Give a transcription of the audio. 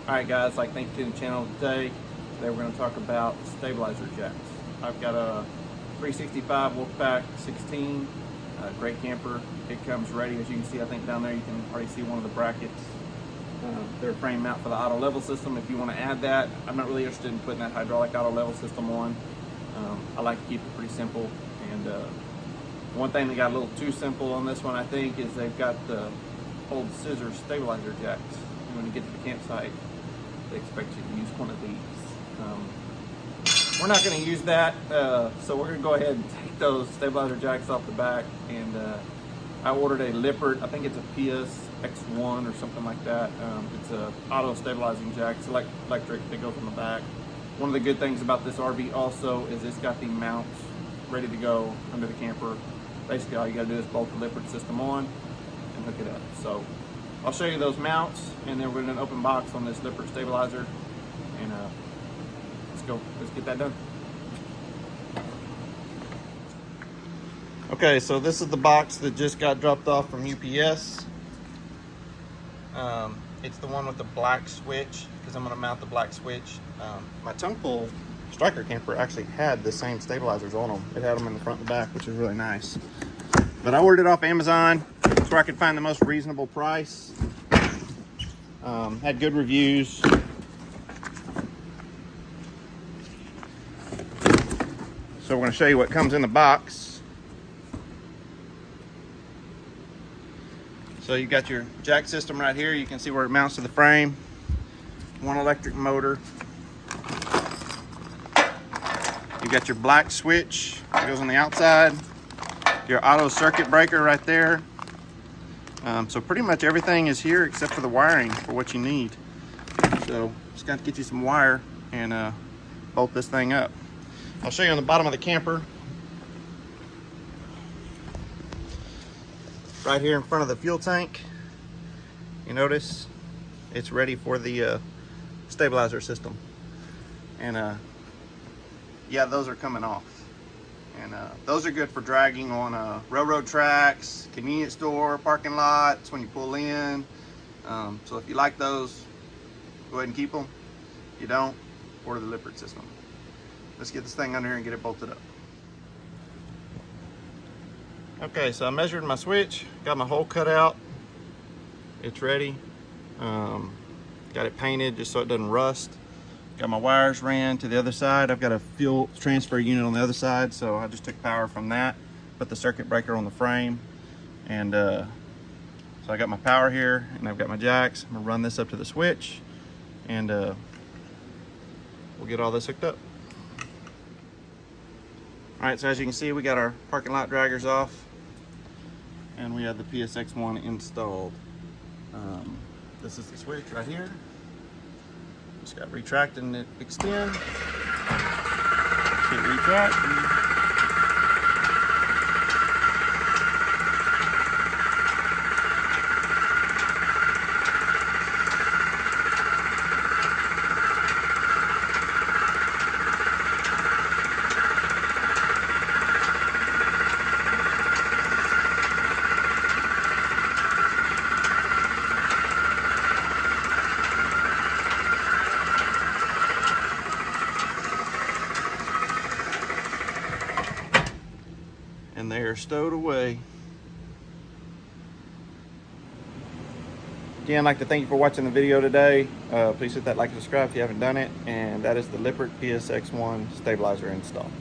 Alright guys, thank you to the channel today. Today we're going to talk about stabilizer jacks. I've got a 365 Wolfpack 16, great camper. It comes ready, as you can see. I think down there you can already see one of the brackets. They're a frame mount for the auto level system. If you want to add that, I'm not really interested in putting that hydraulic auto level system on. I like to keep it pretty simple. And one thing that got a little too simple on this one, I think, is they've got the old scissor stabilizer jacks. And when you get to the campsite, they expect you to use one of these. We're not going to use that, so we're going to go ahead and take those stabilizer jacks off the back. And I ordered a Lippert. I think it's a PSX1 or something like that. It's a auto stabilizing jack. It's electric that goes on the back. One of the good things about this RV also is it's got the mounts ready to go under the camper. Basically all you got to do is bolt the Lippert system on and hook it up. So I'll show you those mounts, and then we're going to open box on this Lippert stabilizer, and let's get that done. Okay, so this is the box that just got dropped off from UPS. It's the one with the black switch, because I'm going to mount the black switch. My tongue pull striker camper actually had the same stabilizers on them. It had them in the front and the back, which is really nice. But I ordered it off Amazon so I could find the most reasonable price. Had good reviews. So we're going to show you what comes in the box. So you've got your jack system right here. You can see where it mounts to the frame. One electric motor. You've got your black switch that goes on the outside. Your auto circuit breaker right there. So pretty much everything is here except for the wiring for what you need. So just got to get you some wire and bolt this thing up. I'll show you on the bottom of the camper. Right here in front of the fuel tank, you notice it's ready for the stabilizer system. And yeah, those are coming off. And those are good for dragging on railroad tracks, convenience store, parking lots, when you pull in. So if you like those, go ahead and keep them. If you don't, order the Lippert system. Let's get this thing under here and get it bolted up. Okay, so I measured my switch, got my hole cut out. It's ready. Got it painted just so it doesn't rust. Got my wires ran to the other side. I've got a fuel transfer unit on the other side, so I just took power from that, put the circuit breaker on the frame, and so I got my power here, and I've got my jacks. I'm gonna run this up to the switch, and we'll get all this hooked up. All right, so as you can see, we got our parking lot draggers off, and we have the PSX1 installed. This is the switch right here. Just got retract and extend. Hit retract. And they are stowed away. Again, I'd like to thank you for watching the video today. Please hit that like and subscribe if you haven't done it. And that is the Lippert PSX1 stabilizer install.